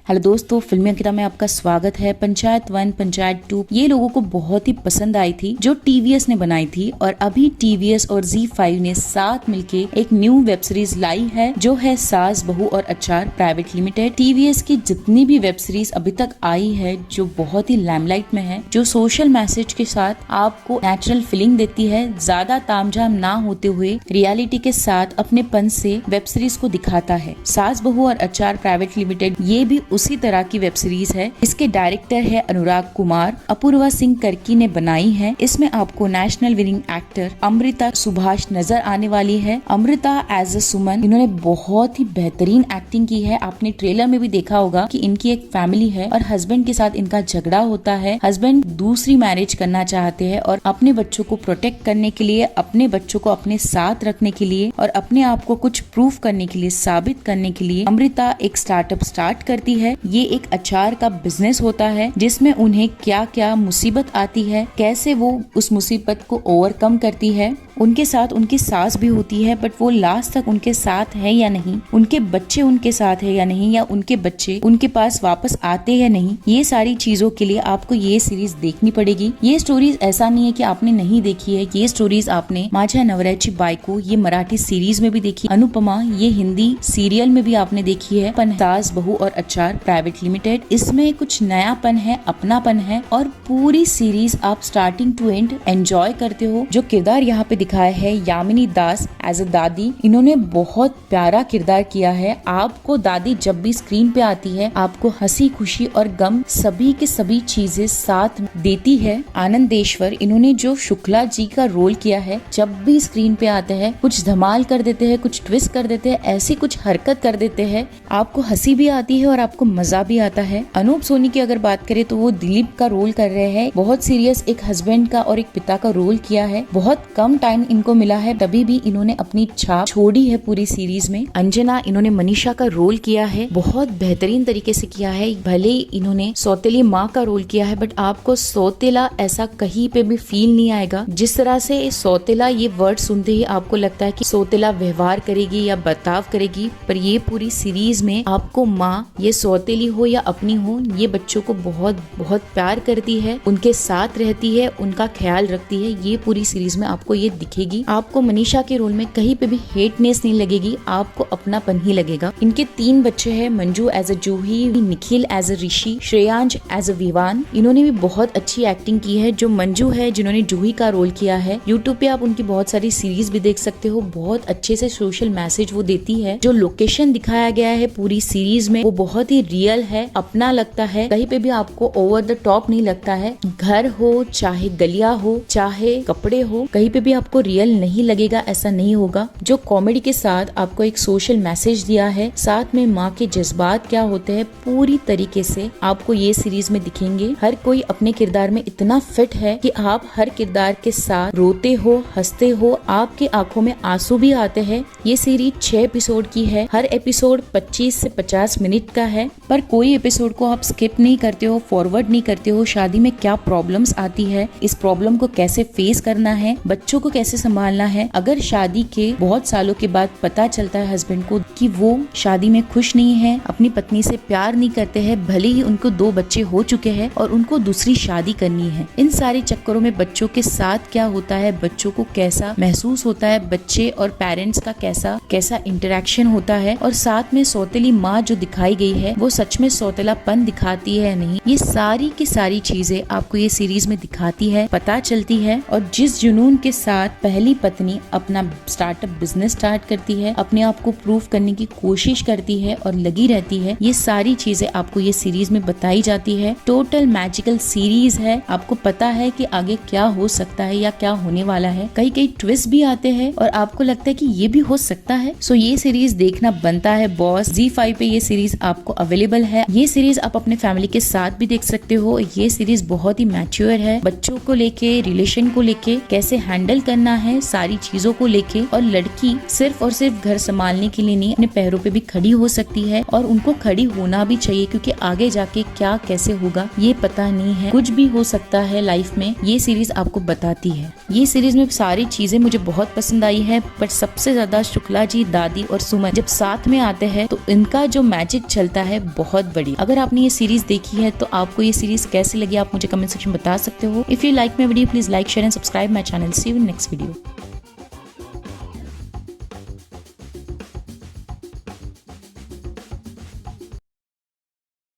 Hello दोस्तों, फिल्मी अंकिता में आपका स्वागत है। पंचायत 1, पंचायत 2 ये लोगों को बहुत ही पसंद आई थी, जो टीवीएस ने बनाई थी। और अभी टीवीएस और ZEE5 ने साथ मिलके एक न्यू वेब सीरीज लाई है, जो है सास बहू और अचार प्राइवेट लिमिटेड। टीवीएस की जितनी भी वेब सीरीज अभी तक आई है, जो बहुत ही लैमलाइट में है, जो सोशल मैसेज के साथ आपको नेचुरल फीलिंग देती है, ज्यादा तामझाम ना होते हुए रियलिटी के साथ अपनेपन से वेब सीरीज को दिखाता है। सास बहू और अचार प्राइवेट लिमिटेड ये भी उसी तरह की वेब सीरीज है। इसके डायरेक्टर है अनुराग कुमार, अपूर्वा सिंह कर्की ने बनाई है। इसमें आपको national winning actor Amruta Subhash नजर आने वाली है। अमृता एज अ सुमन, इन्होंने बहुत ही बेहतरीन एक्टिंग की है। आपने ट्रेलर में भी देखा होगा कि इनकी एक फैमिली है और हस्बैंड के साथ इनका झगड़ा होता है। हस्बैंड दूसरी मैरिज करना चाहते हैं और अपने बच्चों को प्रोटेक्ट करने के लिए, अपने बच्चों को अपने साथ रखने के लिए और अपने आप को कुछ प्रूफ करने के लिए, साबित करने के लिए अमृता एक स्टार्टअप स्टार्ट करती है। ये एक अचार का बिजनेस होता है, जिसमें उन्हें क्या क्या मुसीबत आती है, कैसे वो उस मुसीबत को ओवरकम करती है। उनके साथ उनकी सास भी होती है, बट वो लास्ट तक उनके साथ है या नहीं, उनके बच्चे उनके साथ है या नहीं, या उनके बच्चे उनके पास वापस आते या नहीं, ये सारी चीजों के लिए आपको ये सीरीज देखनी पड़ेगी। ये स्टोरीज ऐसा नहीं है कि आपने नहीं देखी है, ये स्टोरीज आपने माझ्या नवऱ्याची बायको ये मराठी सीरीज में भी देखी, अनुपमा ये हिंदी सीरियल में भी आपने देखी है। सास बहू और अचार प्राइवेट लिमिटेड, इसमें कुछ नयापन है, अपनापन है और पूरी सीरीज आप स्टार्टिंग टू एंड एंजॉय करते हो। जो किरदार यहाँ पे दिखाया है यामिनी दास एज अ दादी, इन्होंने बहुत प्यारा किरदार किया है। आपको दादी जब भी स्क्रीन पे आती है, आपको हंसी खुशी और गम सभी के सभी चीजें साथ देती है। आनंदेश्वर, इन्होंने जो शुक्ला जी का रोल किया है, जब भी स्क्रीन पे आते हैं कुछ धमाल कर देते हैं, कुछ ट्विस्ट कर देते हैं, ऐसी कुछ हरकत कर देते हैं, आपको हंसी भी आती है और आपको मजा भी आता है। अनूप सोनी की अगर बात करें तो वो दिलीप का रोल कर रहे हैं। बहुत सीरियस एक हस्बैंड का और एक पिता का रोल किया है। बहुत कम टाइम इनको मिला है, तभी भी इन्होंने अपनी छाप छोड़ी है पूरी सीरीज में। अंजना, इन्होंने मनीषा का रोल किया है, बहुत बेहतरीन तरीके से किया है। भले ही इन्होंने सौतेली माँ का रोल किया है, बट आपको सौतेला ऐसा कहीं पे भी फील नहीं आएगा। जिस तरह से सौतेला ये वर्ड सुनते ही आपको लगता है कि सौतेला व्यवहार करेगी या बर्ताव करेगी, पर ये पूरी सीरीज में आपको माँ, ये सौतेली हो या अपनी हो, ये बच्चों को बहुत बहुत प्यार करती है, उनके साथ रहती है, उनका ख्याल रखती है। ये पूरी सीरीज में आपको ये दिखेगी। आपको मनीषा के रोल में कहीं पे भी हेटनेस नहीं लगेगी, आपको अपनापन ही लगेगा। इनके 3 बच्चे हैं, Manju as a Juhi, Nikhil as a Rishi, Shreyansh as a Vivaan. इन्होंने भी बहुत अच्छी एक्टिंग की है। जो मंजू है, जिन्होंने जूही का रोल किया है, यूट्यूब पे आप उनकी बहुत सारी सीरीज भी देख सकते हो। बहुत अच्छे से सोशल मैसेज वो देती है। जो लोकेशन दिखाया गया है पूरी सीरीज में, वो बहुत ही रियल है, अपना लगता है, कहीं पे भी आपको ओवर द टॉप नहीं लगता है। घर हो चाहे गलिया हो चाहे कपड़े हो, कहीं पे भी आपको रियल नहीं लगेगा, ऐसा नहीं होगा। जो कॉमेडी के साथ आपको एक सोशल मैसेज दिया है, साथ में माँ के जज्बात क्या होते हैं, पूरी तरीके से आपको ये सीरीज में दिखेंगे। हर कोई अपने किरदार में इतना फिट है कि आप हर किरदार के साथ रोते हो, हंसते हो, आपके आंखों में आंसू भी आते हैं। ये सीरीज 6 एपिसोड की है। हर एपिसोड 25 से 50 मिनट का है, पर कोई एपिसोड को आप स्किप नहीं करते हो, फॉरवर्ड नहीं करते हो। शादी में क्या प्रॉब्लम्स आती है, इस प्रॉब्लम को कैसे फेस करना है, बच्चों को कैसे संभालना है। अगर शादी के बहुत सालों के बाद पता चलता है हस्बैंड को कि वो शादी में खुश नहीं है, अपनी पत्नी से प्यार नहीं करते हैं, भले ही उनको 2 बच्चे हो चुके हैं और उनको दूसरी शादी करनी है, इन सारे चक्करों में बच्चों के साथ क्या होता है, बच्चों को कैसा महसूस होता है, बच्चे और पेरेंट्स का कैसा कैसा इंटरेक्शन होता है, और साथ में सौतेली माँ जो दिखाई गई है, वो सच में सौतेलापन दिखाती है या नहीं, ये सारी की सारी चीजें आपको ये सीरीज में दिखाती है, पता चलती है। और जिस जुनून के साथ पहली पत्नी अपना स्टार्टअप बिजनेस स्टार्ट करती है, अपने आप को प्रूव करने की कोशिश करती है और लगी रहती है, ये सारी चीजें आपको ये सीरीज में बताई जाती है। टोटल मैजिकल सीरीज है, आपको पता है कि आगे क्या हो सकता है या क्या होने वाला है। कई कई ट्विस्ट भी आते हैं और आपको लगता है कि ये भी हो सकता है। सो ये सीरीज देखना बनता है बॉस। ZEE5 पे ये सीरीज आपको अवेलेबल है। ये सीरीज आप अपने फैमिली के साथ भी देख सकते हो। ये सीरीज बहुत ही मैच्योर है, बच्चों को लेके, रिलेशन को लेके, कैसे हैंडल करना है सारी चीजों को लेके। और लड़की सिर्फ और सिर्फ घर संभालने के लिए नहीं, अपने पैरों पे भी खड़ी हो सकती है और उनको खड़ी होना भी चाहिए, क्योंकि आगे जाके क्या कैसे होगा ये पता नहीं है, कुछ भी हो सकता है लाइफ में। ये सीरीज आपको बताती है। ये सीरीज में सारी चीजें मुझे बहुत पसंद आई है, पर सबसे ज्यादा शुक्ला जी, दादी और सुमन जब साथ में आते हैं तो इनका जो मैजिक चलता है है बहुत बड़ी। अगर आपने ये सीरीज देखी है तो आपको ये सीरीज कैसी लगी आप मुझे कमेंट सेक्शन में बता सकते हो। If you like my video please like share and subscribe my channel. See you in next video.